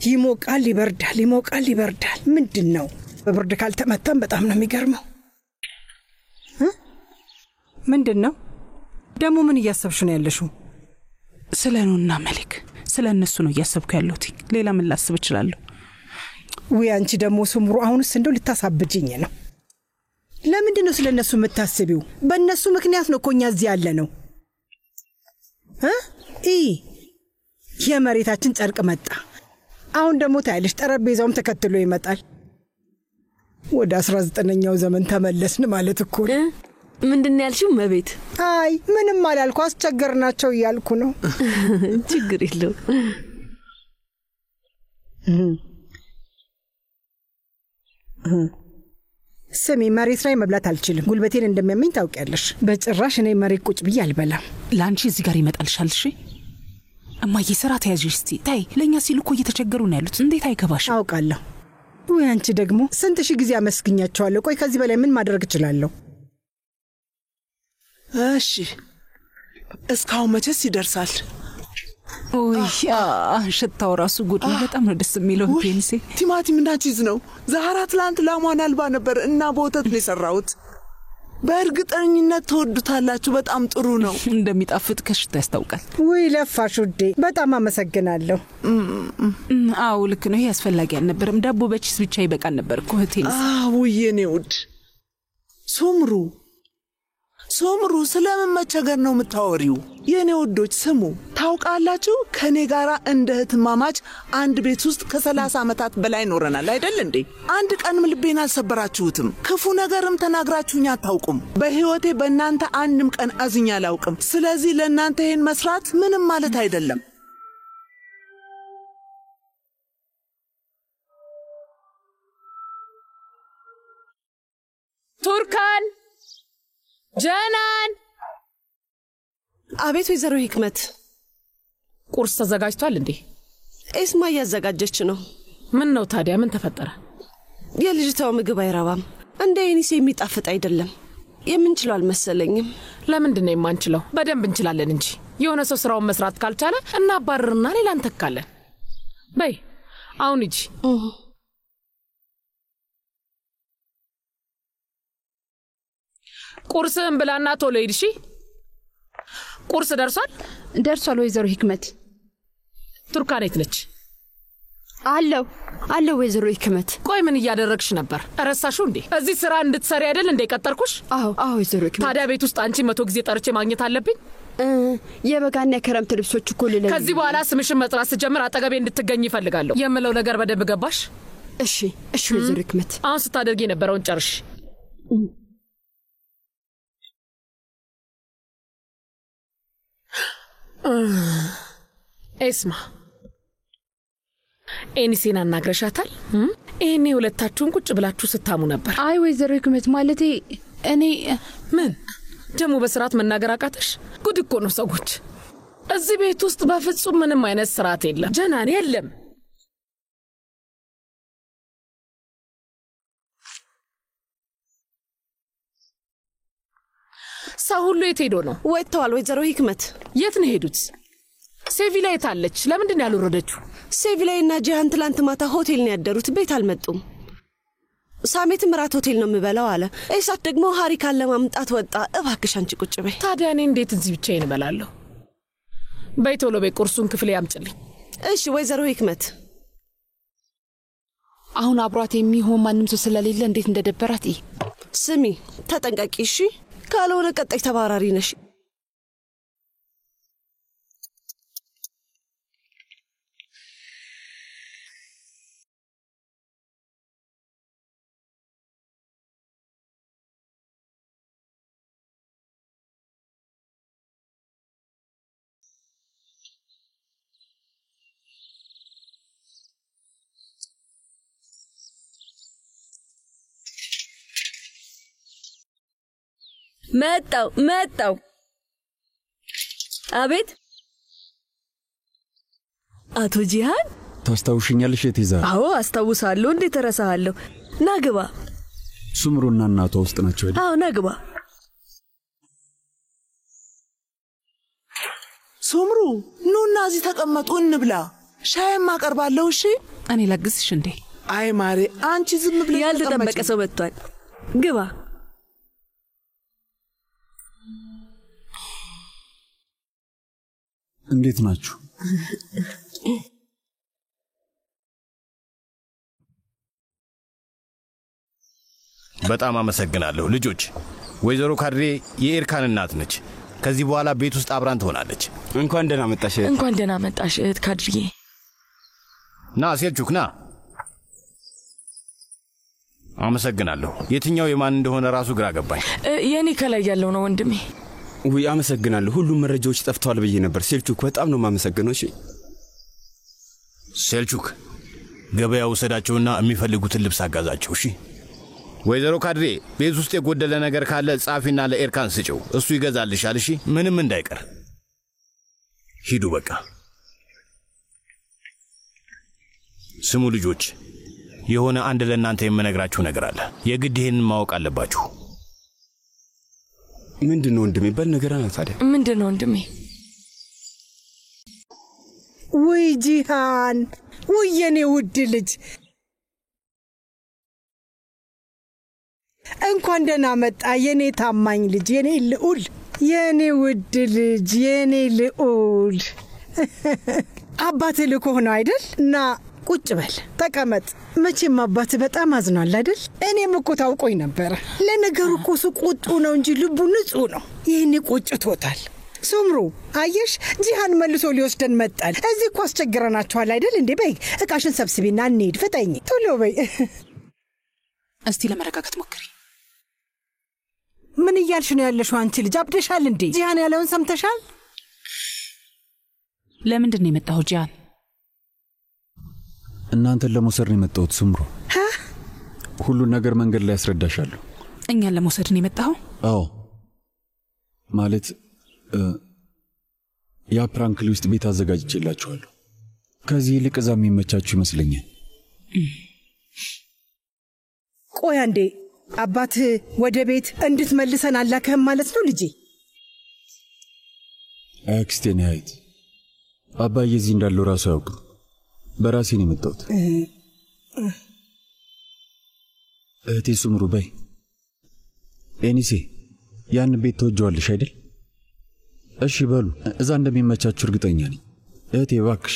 ይሞቃል ይበርዳል ምንድነው በብርድ ካልተመታን በጣም ነው የሚገርመው ምንድነው ደሞ ምን እያሰብሽ ነው ያለሽው ስለኑና መልክ ስለነሱ ነው እያሰብኩ ያለሁት ሌላ ምን ላስብ እችላለሁ ወይ አንቺ ደሞ ሱምሩ አሁንስ እንደው ልታሳብጂኝ ነው ለምንድነው ስለነሱ የምታስቢው በእነሱ ምክንያት ነው ኮኛ እዚህ ያለ ነው የመሬታችን ጨርቅ መጣ አሁን ደሞ ታይልሽ ጠረጴዛውም ተከትሎ ይመጣል ወደ 19ኛው ዘመን ተመለስን ማለት እኮ ምንድነው ያልሽው መቤት አይ ምንም አላልኩ አስቸገርናቸው ይያልኩ ነው ችግር የለው ስሚ መሬት ላይ መብላት አልችልም ጉልበቴን እንደሚያመኝ ታውቂያለሽ በጭራሽ እኔ መሬት ቁጭ ብዬ አልበላም ላንቺ እዚህ ጋር ይመጣልሻል እሺ እማዬ ስራ ተያዥሽ እስቲ ታይ ለኛ ሲሉ እኮ እየተቸገሩ ነው ያሉት እንዴት አይገባሽ አውቃለሁ ወይ አንቺ ደግሞ ስንት ሺህ ጊዜ አመስግኛቸዋለሁ ቆይ ከዚህ በላይ ምን ማድረግ እችላለሁ እሺ እስካሁን መቼስ ይደርሳል ወይ ሽታው ራሱ ጉድ ነው በጣም ነው ደስ የሚለው ፔንሲ ቲማቲም እና ቺዝ ነው ዛህራ ትላንት ላሟን አልባ ነበር እና በወተት ነው የሰራሁት በእርግጠኝነት ተወዱታላችሁ በጣም ጥሩ ነው እንደሚጣፍጥ ከሽታ ያስታውቃል ወይ ለፋሽ ውዴ በጣም አመሰግናለሁ አው ልክ ነው ያስፈልጋል አልነበረም ዳቦ በቺዝ ብቻ ይበቃል ነበር እኮ ቴንሲ የኔ ውድ ሶምሩ ስለምን መቸገር ነው የምታወሪው የኔ ወዶች ስሙ ታውቃላችሁ ከኔ ጋራ እንደ እህትማማች አንድ ቤት ውስጥ ከ30 ዓመታት በላይ ኖረናል አይደል እንዴ አንድ ቀንም ልቤን አልሰበራችሁትም ክፉ ነገርም ተናግራችሁኝ አታውቁም በህይወቴ በእናንተ አንድም ቀን አዝኛ አላውቅም ስለዚህ ለእናንተ ይሄን መስራት ምንም ማለት አይደለም ቱርካን ጀናን አቤት ወይዘሮ ህክመት ቁርስ ተዘጋጅቷል እንዴ ኤስማ ያዘጋጀች ነው ምን ነው ታዲያ ምን ተፈጠረ የልጅታው ምግብ አይራባም እንደ እኔስ የሚጣፍጥ አይደለም የምንችለው አልመሰለኝም ለምንድን ነው የማንችለው በደንብ እንችላለን እንጂ የሆነ ሰው ስራውን መስራት ካልቻለ እናባርርና ሌላ እንተካለን በይ አሁን እጂ ቁርስን ብላና ቶሎ ሂድ እሺ ቁርስ ደርሷል ወይዘሮ ህክመት ቱርካን የት ነች አለው ወይዘሮ ህክመት ቆይ ምን እያደረግሽ ነበር ረሳሽው እንዴ እዚህ ስራ እንድትሰሪ አይደል እንዴ ቀጠርኩሽ አዎ ወይዘሮ ህክመት ታዲያ ቤት ውስጥ አንቺ 100 ጊዜ ጠርቼ ማግኘት አለብኝ የበጋና የክረምት ልብሶች እኮ ለለኝ ከዚህ በኋላ ስምሽን መጥራት ስጀምር አጠገቤ እንድትገኝ ይፈልጋለሁ የምለው ነገር በደንብ ገባሽ እሺ ወይዘሮ ህክመት አሁን ስታደርጊ የነበረውን ጨርሽ ኤስማ ኤኒሴን አናግረሻታል እኔ ሁለታችሁን ቁጭ ብላችሁ ስታሙ ነበር አይ ወይዘሮ ህክመት ማለቴ እኔ ምን ደሞ በስርዓት መናገር አቃተሽ ጉድ እኮ ነው ሰዎች እዚህ ቤት ውስጥ በፍጹም ምንም አይነት ስርዓት የለም ጀናን የለም ሰው ሁሉ የት ሄዶ ነው ወጥተዋል ወይዘሮ ህክመት የት ነው ሄዱት ሴቪላ የታለች ለምንድን ነው ያልወረደችው ሴቪላይና ጂሃን ትላንት ማታ ሆቴል ነው ያደሩት ቤት አልመጡም ሳሜት ምራት ሆቴል ነው የምበላው አለ እሳት ደግሞ ሃሪካን ለማምጣት ወጣ እባክሽ አንቺ ቁጭ በይ ታዲያ እኔ እንዴት እዚህ ብቻዬን እበላለሁ በይቶሎ በቁርሱን ክፍል ያምጭልኝ እሺ ወይዘሮ ህክመት አሁን አብሯት የሚሆን ማንም ሰው ስለሌለ እንዴት እንደደበራት ስሚ ተጠንቀቂ እሺ ካልሆነ ቀጣይ ተባራሪ ነሽ መጣው አቤት አቶ ጂሃን ታስታውሽኛለሽ የቴዛ አዎ አስታውሳለሁ እንዴት ተረሳሃለሁ ናግባ ሱምሩና እናቷ ውስጥ ናቸው አይደል አዎ ናግባ ሱምሩ ኑና እዚህ ተቀመጡ እንብላ ሻይም አቀርባለሁ። እሺ እኔ ላግዝሽ እንዴ? አይ ማሬ አንቺ ዝም ብለሽ ያልተጠበቀ ሰው መጥቷል። ግባ። እንዴት ናችሁ? በጣም አመሰግናለሁ ልጆች። ወይዘሮ ካድሬ የኤርካን እናት ነች። ከዚህ በኋላ ቤት ውስጥ አብራን ትሆናለች። እንኳን ደህና መጣሽ። እንኳን ደህና መጣሽ እህት ካድሬ። ና ሴልቹክ ና። አመሰግናለሁ። የትኛው የማን እንደሆነ ራሱ ግራ ገባኝ። የኔ ከላይ ያለው ነው ወንድሜ። ውይ አመሰግናለሁ። ሁሉም መረጃዎች ጠፍተዋል ብዬ ነበር። ሴልቹክ በጣም ነው ማመሰግነው። እሺ ሴልቹክ ገበያ ወሰዳቸውና የሚፈልጉትን ልብስ አጋዛቸው። እሺ ወይዘሮ ካድሬ ቤት ውስጥ የጎደለ ነገር ካለ ጻፊና ለኤርካን ስጪው፣ እሱ ይገዛልሻል። እሺ ምንም እንዳይቀር። ሂዱ በቃ። ስሙ ልጆች፣ የሆነ አንድ ለእናንተ የምነግራችሁ ነገር አለ። የግድ ይሄንን ማወቅ አለባችሁ። ምንድነው ወንድሜ? በል ነገርና ታዲያ። ምንድነው ወንድሜ? ውይ ጂሃን፣ ውይ የኔ ውድ ልጅ እንኳን ደህና መጣ የኔ ታማኝ ልጅ፣ የኔ ልዑል፣ የኔ ውድ ልጅ፣ የኔ ልዑል። አባትህ ልኮህ ነው አይደል? እና ቁጭ በል ተቀመጥ። መቼም አባትህ በጣም አዝኗል አይደል? እኔም እኮ ታውቆኝ ነበረ። ለነገሩ እኮ እሱ ቁጡ ነው እንጂ ልቡ ንጹህ ነው። ይህኔ ቆጭቶታል። ሱምሩ አየሽ፣ ጂሃን መልሶ ሊወስደን መጣል። እዚህ እኮ አስቸግረናችኋል አይደል እንዴ? በይ እቃሽን ሰብስቢና እንሂድ። ፍጠኝ ቶሎ በይ። እስቲ ለመረጋጋት ሞክሪ። ምን እያልሽ ነው ያለሽው አንቺ ልጅ? አብደሻል እንዴ? ጂሃን ያለውን ሰምተሻል? ለምንድን ነው የመጣኸው ጂሃን? እናንተን ለመውሰድ ነው የመጣሁት ሱምሩ። ሁሉን ነገር መንገድ ላይ ያስረዳሻለሁ። እኛን ለመውሰድ ነው የመጣኸው? አዎ ማለት ያ ፕራንክሊ ውስጥ ቤት አዘጋጅቼላችኋለሁ። ከዚህ ይልቅ እዛ የሚመቻችሁ ይመስለኛል። ቆይ አንዴ፣ አባትህ ወደ ቤት እንድትመልሰን አላከህም ማለት ነው ልጄ? አክስቴ ነህ። አባዬ እዚህ እንዳለው ራሱ አያውቅም። በራሴ ነው የመጣሁት። እህቴ ሱምሩ በይ። ኤኒሴ ያን ቤት ተወጀዋለሽ አይደል? እሺ በሉ፣ እዛ እንደሚመቻችሁ እርግጠኛ ነኝ። እህቴ እባክሽ።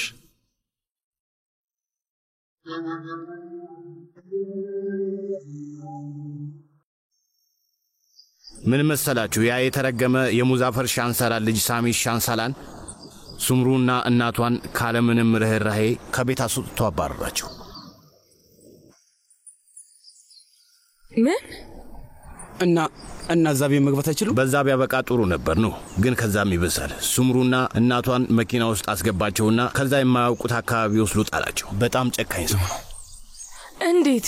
ምን መሰላችሁ? ያ የተረገመ የሙዛፈር ሻንሳላን ልጅ ሳሚ ሻንሳላን ሱምሩና እናቷን ካለምንም ርህራሄ ከቤት አስወጥቶ አባረራቸው። ምን? እና እዛ ቤት መግባት አይችሉም? በዛ ቢያበቃ ጥሩ ነበር ነው፣ ግን ከዛም ይብሳል። ሱምሩና እናቷን መኪና ውስጥ አስገባቸውና ከዛ የማያውቁት አካባቢ ወስዶ ጣላቸው። በጣም ጨካኝ ሰው ነው። እንዴት?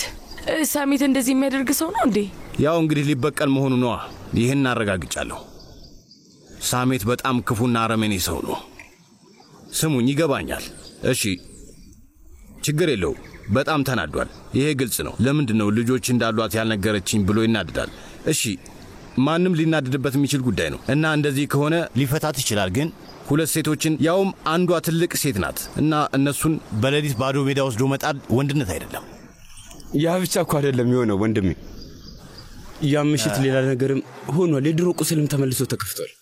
ሳሚት እንደዚህ የሚያደርግ ሰው ነው እንዴ? ያው እንግዲህ ሊበቀል መሆኑ ነዋ። ይህን አረጋግጫለሁ። ሳሚት በጣም ክፉና አረመኔ ሰው ነው። ስሙኝ፣ ይገባኛል። እሺ ችግር የለው። በጣም ተናዷል። ይሄ ግልጽ ነው። ለምንድን ነው ልጆች እንዳሏት ያልነገረችኝ ብሎ ይናደዳል። እሺ ማንም ሊናደድበት የሚችል ጉዳይ ነው እና እንደዚህ ከሆነ ሊፈታት ይችላል። ግን ሁለት ሴቶችን ያውም አንዷ ትልቅ ሴት ናት እና እነሱን በሌሊት ባዶ ሜዳ ወስዶ መጣል ወንድነት አይደለም። ያ ብቻ እኮ አይደለም የሆነው ወንድሜ። ያ ምሽት ሌላ ነገርም ሆኗል። የድሮ ቁስልም ተመልሶ ተከፍቷል።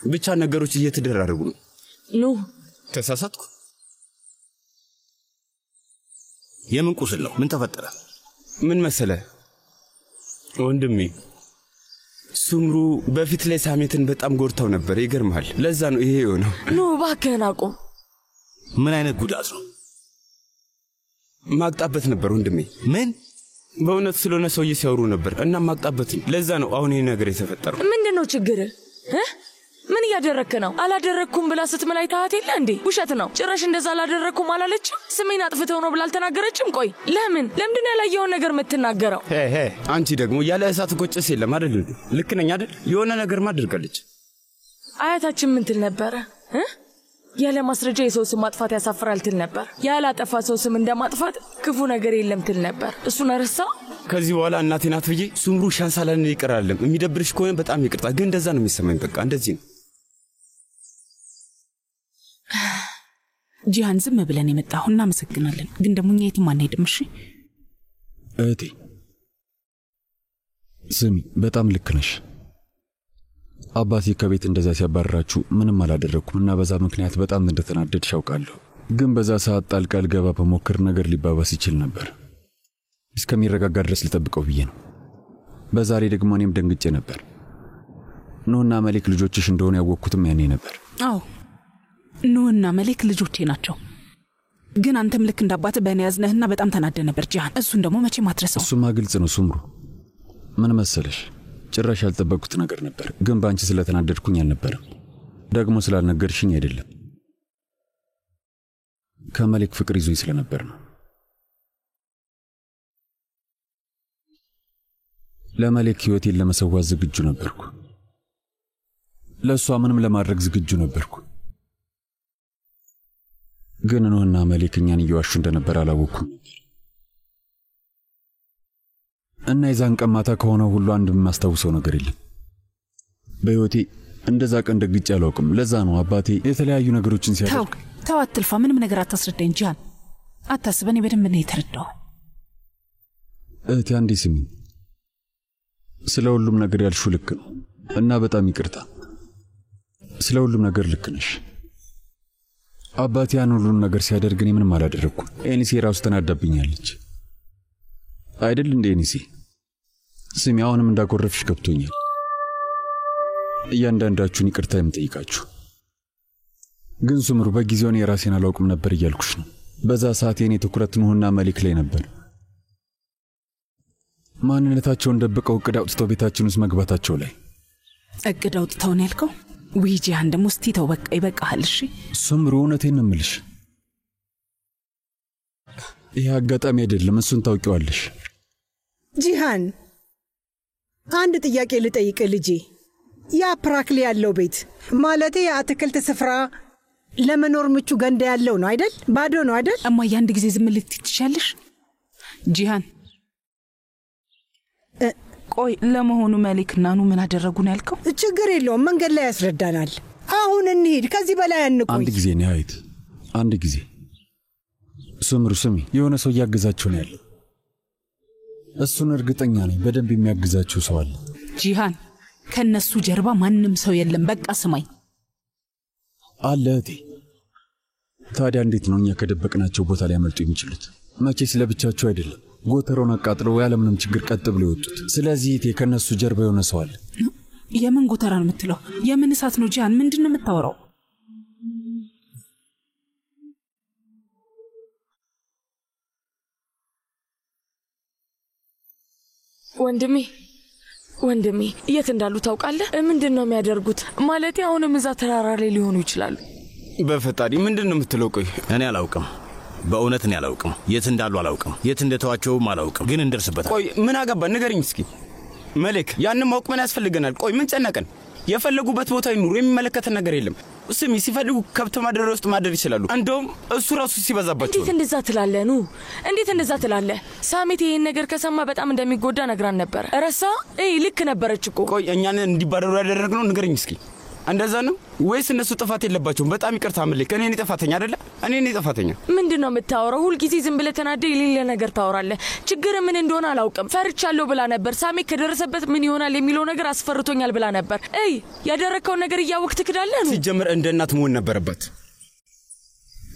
ብቻ ነገሮች እየተደራረጉ ነው። ኑ ተሳሳትኩ? የምን ቁስል ነው? ምን ተፈጠረ? ምን መሰለ ወንድሜ፣ ሱምሩ በፊት ላይ ሳሜትን በጣም ጎርታው ነበር። ይገርማል። ለዛ ነው ይሄ የሆነው። ኑ እባክህን አቁም። ምን አይነት ጉዳት ነው? ማቅጣበት ነበር ወንድሜ። ምን? በእውነት ስለሆነ ሰውዬ ሲያወሩ ነበር እና ማቅጣበት። ለዛ ነው አሁን ይሄ ነገር የተፈጠረው። ምንድነው ችግር? ምን እያደረክ ነው? አላደረኩም ብላ ስትመላይ ታሃት የለ እንዴ? ውሸት ነው። ጭራሽ እንደዛ አላደረኩም አላለችም። ስሜን አጥፍተው ነው ብላ አልተናገረችም። ቆይ ለምንድን ያላየውን ነገር የምትናገረው? አንቺ ደግሞ ያለ እሳት ጎጭስ የለም አይደል? ልክ ነኝ አይደል? የሆነ ነገር ማድርጋለች። አያታችን ምን ትል ነበረ? ያለ ማስረጃ የሰው ስም ማጥፋት ያሳፍራል ትል ነበር። ያለ አጠፋ ሰው ስም እንደማጥፋት ክፉ ነገር የለም ትል ነበር። እሱን ረሳው? ከዚህ በኋላ እናቴ ናት ብዬ ሱምሩ ሻንሳላን ይቀራለም። የሚደብርሽ ከሆነ በጣም ይቅርታ፣ ግን እንደዛ ነው የሚሰማኝ። በቃ እንደዚህ ነው። ጂሃን ዝም ብለን የመጣሁ እናመሰግናለን። ግን ደግሞ እኛ የትም አንሄድም። እሺ እህቴ ስሚ፣ በጣም ልክ ነሽ። አባቴ ከቤት እንደዛ ሲያባረራችሁ ምንም አላደረኩም እና በዛ ምክንያት በጣም እንደተናደድሽ አውቃለሁ። ግን በዛ ሰዓት ጣልቃ ልገባ በሞክር ነገር ሊባባስ ይችል ነበር። እስከሚረጋጋ ድረስ ልጠብቀው ብዬ ነው። በዛ ላይ ደግሞ እኔም ደንግጬ ነበር። ኑህና መሌክ ልጆችሽ እንደሆነ ያወቅኩትም ያኔ ነበር። አዎ ኑህና መሌክ ልጆቼ ናቸው። ግን አንተም ልክ እንዳባት በእኔ ያዝነህና በጣም ተናደ ነበር ጂሃን። እሱን ደግሞ መቼም አትረሳው። እሱማ ግልጽ ነው ሱምሩ። ምን መሰለሽ ጭራሽ ያልጠበቅኩት ነገር ነበር። ግን ባንቺ ስለተናደድኩኝ አልነበረም። ደግሞ ስላልነገርሽኝ አይደለም። ከመሌክ ፍቅር ይዞኝ ስለነበር ነው። ለመሌክ ህይወቴን ለመሰዋት ዝግጁ ነበርኩ። ለሷ ምንም ለማድረግ ዝግጁ ነበርኩ። ግን ኑህና መሌክ እኛን እየዋሹ እንደነበር አላወቅኩም ነበር። እና የዛን ቀን ማታ ከሆነው ሁሉ አንድ የማስታውሰው ነገር የለም። በህይወቴ እንደዛ ቀን ደግጬ አላውቅም። ለዛ ነው አባቴ የተለያዩ ነገሮችን ሲያደርግ። ተው አትልፋ፣ ምንም ነገር አታስረዳኝ ጂሃን። አታስብ፣ እኔ በደንብ ነው የተረዳው። እህቴ አንዴ ስሚኝ። ስለ ሁሉም ነገር ያልሽው ልክ ነው እና በጣም ይቅርታ። ስለ ሁሉም ነገር ልክ ነሽ። አባቴ ያን ሁሉን ነገር ሲያደርግ እኔ ምንም አላደረኩም። ኤኒሴ ራሱ ተናዳብኛለች አይደል እንዴ? ኤኒሴ ስሚ፣ አሁንም እንዳኮረፍሽ ገብቶኛል። እያንዳንዳችሁን ይቅርታ የምጠይቃችሁ። ግን ሱምሩ፣ በጊዜው እኔ ራሴን አላውቅም ነበር እያልኩሽ ነው። በዛ ሰዓት የኔ ትኩረት ኑህና መሌክ ላይ ነበር። ማንነታቸውን ደብቀው እቅድ አውጥተው ቤታችን ውስጥ መግባታቸው ላይ። እቅድ አውጥተው ነው ያልከው? ውይ ጂሃን ደግሞ እስቲ ተው በቃ ይበቃሃል። እሺ ሱምሩ፣ እውነቴን ነው የምልሽ። ይህ አጋጣሚ አይደለም፣ እሱን ታውቂዋለሽ። ጂሃን አንድ ጥያቄ ልጠይቅ ልጄ። ያ ፕራክሊ ያለው ቤት ማለቴ የአትክልት ስፍራ ለመኖር ምቹ ገንዳ ያለው ነው አይደል? ባዶ ነው አይደል? እማዬ አንድ ጊዜ ዝም ልትይ ትችያለሽ? ጂሃን ቆይ ለመሆኑ መሌክና ኑ ምን አደረጉ ነው ያልከው? ችግር የለውም፣ መንገድ ላይ ያስረዳናል። አሁን እንሂድ፣ ከዚህ በላይ አንቆይ። አንድ ጊዜ ነው አይት፣ አንድ ጊዜ። ሱምሩ ስሚ፣ የሆነ ሰው እያገዛቸው ነው ያለው። እሱን እርግጠኛ ነኝ በደንብ የሚያግዛቸው ሰው አለ። ጂሃን ከነሱ ጀርባ ማንም ሰው የለም። በቃ ስማኝ አለ እህቴ። ታዲያ እንዴት ነው እኛ ከደበቅናቸው ቦታ ላይ ያመልጡ የሚችሉት? መቼ ስለብቻቸው አይደለም ጎተራውን አቃጥለው ያለምንም ችግር ቀጥ ብሎ የወጡት። ስለዚህ እህቴ ከነሱ ጀርባ የሆነ ሰው አለ። የምን ጎተራ ነው የምትለው? የምን እሳት ነው ጂሃን? ምንድን ነው የምታወራው? ወንድሜ የት እንዳሉ ታውቃለህ? ምንድን ነው የሚያደርጉት? ማለቴ አሁንም እዛ ተራራ ላይ ሊሆኑ ይችላሉ። በፈጣሪ ምንድን ነው የምትለው? ቆይ እኔ አላውቅም፣ በእውነት እኔ አላውቅም። የት እንዳሉ አላውቅም፣ የት እንደተዋቸውም አላውቅም። ግን እንደርስበታል። ቆይ ምን አገባን? ንገረኝ እስኪ መሌክ። ያንን ማወቅ ምን ያስፈልገናል? ቆይ ምን ጨነቀን? የፈለጉበት ቦታ ይኑሩ፣ የሚመለከተን ነገር የለም። ስሚ፣ ሲፈልጉ ከብት ማደሪያ ውስጥ ማደር ይችላሉ። እንደውም እሱ ራሱ ሲበዛባቸው። እንዴት እንደዛ ትላለህ? ኑ እንዴት እንደዛ ትላለህ? ሳሜት ይሄን ነገር ከሰማ በጣም እንደሚጎዳ ነግራን ነበር። ረሳ? ልክ ነበረች እኮ። ቆይ እኛን እንዲባረሩ ያደረግነው ንገረኝ እስኪ። እንደዛ ነው ወይስ እነሱ ጥፋት የለባቸውም? በጣም ይቅርታ መሌክ፣ እኔ ነኝ ጥፋተኛ አይደለ? እኔ ነኝ ጥፋተኛ። ምንድነው የምታወራው? ሁልጊዜ ዝም ብለህ ተናደህ የሌለ ነገር ታወራለህ። ችግር ምን እንደሆነ አላውቅም። ፈርቻለሁ ብላ ነበር። ሳሜት ከደረሰበት ምን ይሆናል የሚለው ነገር አስፈርቶኛል ብላ ነበር። ያደረከውን ነገር እያወቅህ ትክዳለህ ነው? ሲጀምር እንደ እናት መሆን ነበረበት።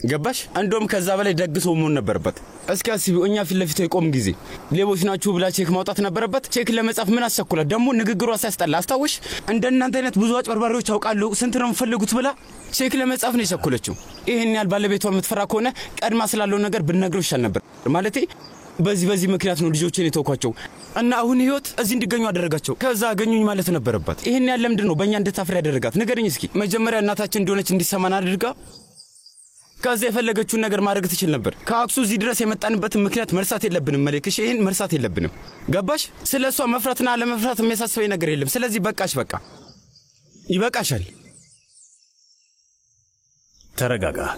ገባሽ? እንደውም ከዛ በላይ ደግሶ መሆን ነበረበት። እስኪ አስቢው፣ እኛ ፊት ለፊት የቆም ጊዜ ሌቦች ናችሁ ብላ ቼክ ማውጣት ነበረበት። ቼክ ለመጻፍ ምን አስቸኩላት? ደግሞ ንግግሯ ሲያስጠላ አስታውሽ? እንደናንተ አይነት ብዙ አጭበርባሪዎች አውቃለሁ፣ ስንት ነው የምፈልጉት ብላ ቼክ ለመጻፍ ነው የቸኮለችው። ይሄን ያህል ባለቤቷ የምትፈራ ከሆነ ቀድማ ስላለው ነገር ብትነግረው ይሻል ነበር። ማለቴ በዚህ ምክንያት ነው ልጆችን የተውኳቸው እና አሁን ህይወት እዚህ እንዲገኙ አደረጋቸው። ከዛ አገኙኝ ማለት ነበረባት። ይሄን ያህል ለምንድን ነው በእኛ እንድታፍር ያደረጋት? ንገረኝ እስኪ። መጀመሪያ እናታችን እንደሆነች እንዲሰማን አድርጋ ከዛ የፈለገችውን ነገር ማድረግ ትችል ነበር። ከአክሱ እዚህ ድረስ የመጣንበትን ምክንያት መርሳት የለብንም መሌክሽ፣ ይሄን መርሳት የለብንም። ገባሽ? ስለሷ መፍራትና አለመፍራት የሚያሳስበኝ ነገር የለም። ስለዚህ በቃሽ፣ በቃ ይበቃሻል።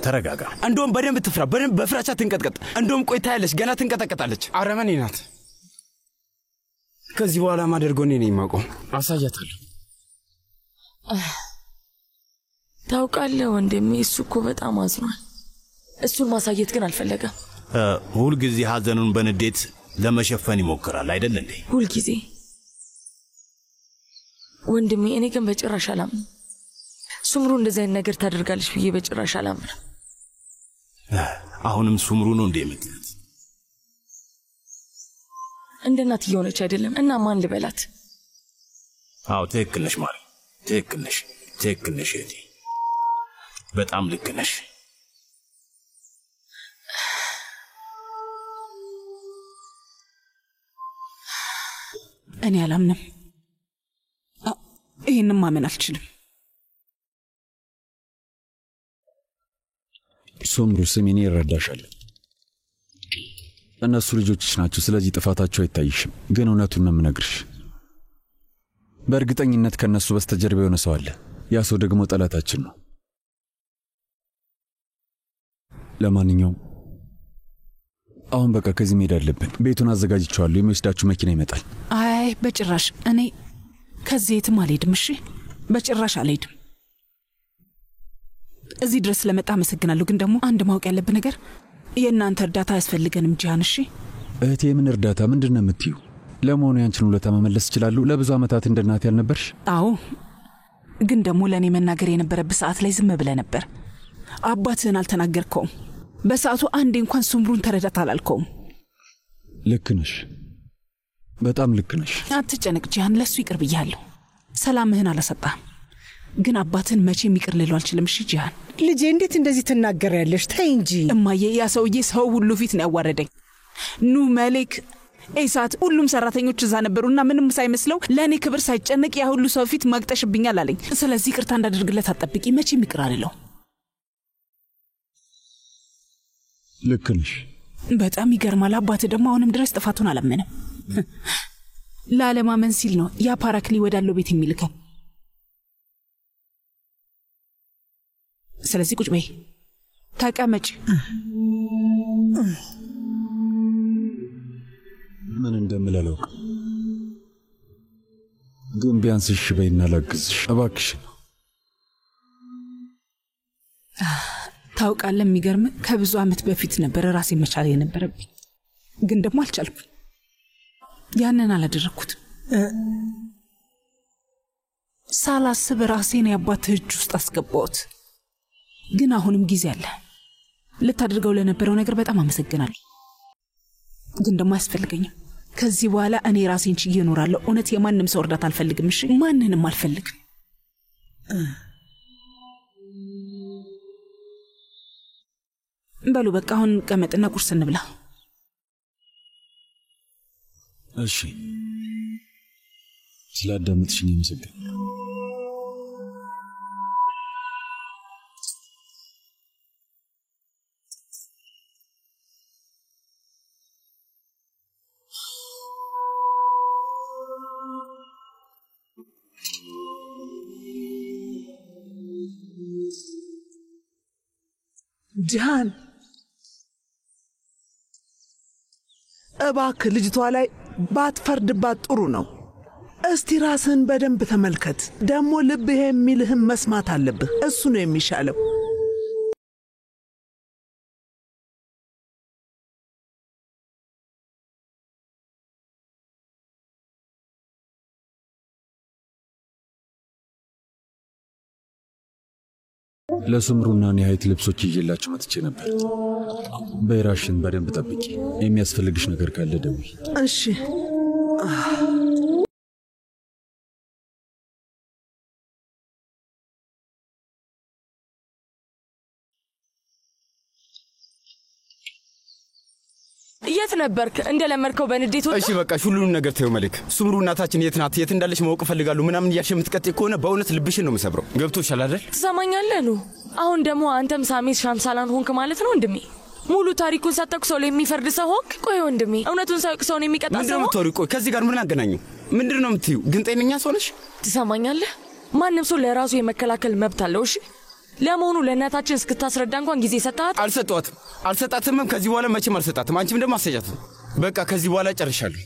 ተረጋጋ። እንደውም በደንብ ትፍራ፣ በደንብ በፍራቻ ትንቀጥቀጥ። እንደውም ቆይታ ያለች ገና ትንቀጠቀጣለች። አረመኔ ናት። ከዚህ በኋላ ማደርገው እኔ ነኝ የማውቀው። አሳያታለሁ። ታውቃለህ ወንድሜ፣ እሱ እኮ በጣም አዝኗል። እሱን ማሳየት ግን አልፈለገም። ሁል ጊዜ ሐዘኑን በንዴት ለመሸፈን ይሞክራል አይደል እንዴ? ሁል ጊዜ ወንድሜ። እኔ ግን በጭራሽ አላምንም። ሱምሩ እንደዚህ አይነት ነገር ታደርጋለች ብዬ በጭራሽ አላምንም። አሁንም ሱምሩ ነው እንዴ የምትላት? እንደ እናት እየሆነች አይደለም እና ማን ልበላት? አዎ ትክክል ነሽ ማሪ፣ ትክክል ነሽ፣ ትክክል ነሽ እህቴ፣ በጣም ልክ ነሽ። እኔ አላምንም። ይህንም ማመን አልችልም። ሱምሩ ስሚኔ እረዳሻለሁ። እነሱ ልጆችሽ ናቸው፣ ስለዚህ ጥፋታቸው አይታይሽም። ግን እውነቱን ነው የምነግርሽ። በእርግጠኝነት ከነሱ በስተጀርባ የሆነ ሰው አለ። ያ ሰው ደግሞ ጠላታችን ነው። ለማንኛውም አሁን በቃ ከዚህ መሄድ አለብን። ቤቱን አዘጋጅቼዋለሁ። የሚወስዳችሁ መኪና ይመጣል። አይ በጭራሽ እኔ ከዚህ የትም አልሄድም። እሺ በጭራሽ አልሄድም። እዚህ ድረስ ለመጣ አመሰግናለሁ። ግን ደግሞ አንድ ማወቅ ያለብን ነገር የእናንተ እርዳታ አያስፈልገንም ጂሃን። እሺ እህቴ፣ የምን እርዳታ? ምንድን ነው የምትዩ? ለመሆኑ ያንቺን ውለታ መመለስ ይችላሉ? ለብዙ ዓመታት እንደ እናቴ ያልነበርሽ? አዎ፣ ግን ደግሞ ለእኔ መናገር የነበረብህ ሰዓት ላይ ዝም ብለህ ነበር። አባትህን አልተናገርከውም። በሰዓቱ አንዴ እንኳን ሱምሩን ተረዳት አላልከውም። ልክ ነሽ፣ በጣም ልክ ነሽ። አትጨነቅ ጂሃን፣ ለሱ ይቅር ብያለሁ። ሰላምህን አላሰጣም። ግን አባትህን መቼም ይቅር ልለው አልችልም። እሺ ጂሃን ልጄ፣ እንዴት እንደዚህ ትናገሪያለሽ? ተይ እንጂ እማዬ። ያ ሰውዬ ሰው ሁሉ ፊት ነው ያዋረደኝ። ኑ መሌክ፣ ኤሳት፣ ሁሉም ሰራተኞች እዛ ነበሩና ምንም ሳይመስለው ለእኔ ክብር ሳይጨነቅ ያ ሁሉ ሰው ፊት መቅጠሽብኛል አለኝ። ስለዚህ ይቅርታ እንዳደርግለት አትጠብቂ። መቼም ይቅር አልለው። ልክ ነሽ። በጣም ይገርማል። አባትህ ደግሞ አሁንም ድረስ ጥፋቱን አላመነም። ለአለማመን ሲል ነው ያ ፓራክሊ ወዳለው ቤት የሚልከን። ስለዚህ ቁጭ በይ፣ ተቀመጭ። ምን እንደምል አላውቅም፣ ግን ቢያንስ እሺ በይና ላግዝሽ እባክሽ። ታውቃለህ፣ የሚገርም ከብዙ ዓመት በፊት ነበር ራሴን መቻል የነበረብኝ፣ ግን ደግሞ አልቻልኩም። ያንን አላደረግኩትም። ሳላስብ ራሴን የአባትህ እጅ ውስጥ አስገባሁት። ግን አሁንም ጊዜ አለ። ልታደርገው ለነበረው ነገር በጣም አመሰግናለሁ፣ ግን ደግሞ አያስፈልገኝም። ከዚህ በኋላ እኔ ራሴን ችዬ እኖራለሁ። እውነት የማንም ሰው እርዳታ አልፈልግም። እሺ ማንንም አልፈልግም። በሉ በቃ አሁን ቀመጥና ቁርስ እንብላ። እሺ፣ ስላዳመጥሽኝ አመሰግናለሁ። ጂሃን እባክህ ልጅቷ ላይ ባትፈርድባት ጥሩ ነው። እስቲ ራስህን በደንብ ተመልከት። ደግሞ ልብህ የሚልህን መስማት አለብህ። እሱ ነው የሚሻለው። ለሱምሩና ኒሃይት ልብሶች ይዤላችሁ መጥቼ ነበር። በራሽን በደንብ ጠብቂ። የሚያስፈልግሽ ነገር ካለ ደውይ። እሺ። የት ነበርክ? እንደለመድከው በንዴት ወጣ። እሺ በቃ ሁሉንም ነገር ተይው መልክ። ሱምሩ እናታችን የት ናት? የት እንዳለች ማወቅ እፈልጋለሁ ምናምን እያልሽ የምትቀጥይ ከሆነ በእውነት ልብሽን ነው የምሰብረው። ገብቶሻል አይደል? ትሰማኛለህ ኑ? አሁን ደግሞ አንተም ሳሜት ሻምሳላን ሆንክ ማለት ነው ወንድሜ። ሙሉ ታሪኩን ሳታውቅ ሰው ላይ የሚፈርድ ሰው ሆንክ። ቆይ ወንድሜ፣ እውነቱን ሳያውቅ ሰውን የሚቀጣ ሰው ምንድነው የምትወሪው? ቆይ ከዚህ ጋር ምን አገናኘው? ምንድነው የምትይው? ግን ጤነኛ ሰው ነሽ? ትሰማኛለህ? ማንም ሰው ለራሱ የመከላከል መብት አለው። እሺ ለመሆኑ ለእናታችን እስክታስረዳ እንኳን ጊዜ ሰጣት? አልሰጣትም። ከዚህ በኋላ መቼም አልሰጣትም። አንቺም ደግሞ አሰጫትም። በቃ ከዚህ በኋላ ጨርሻለሁ።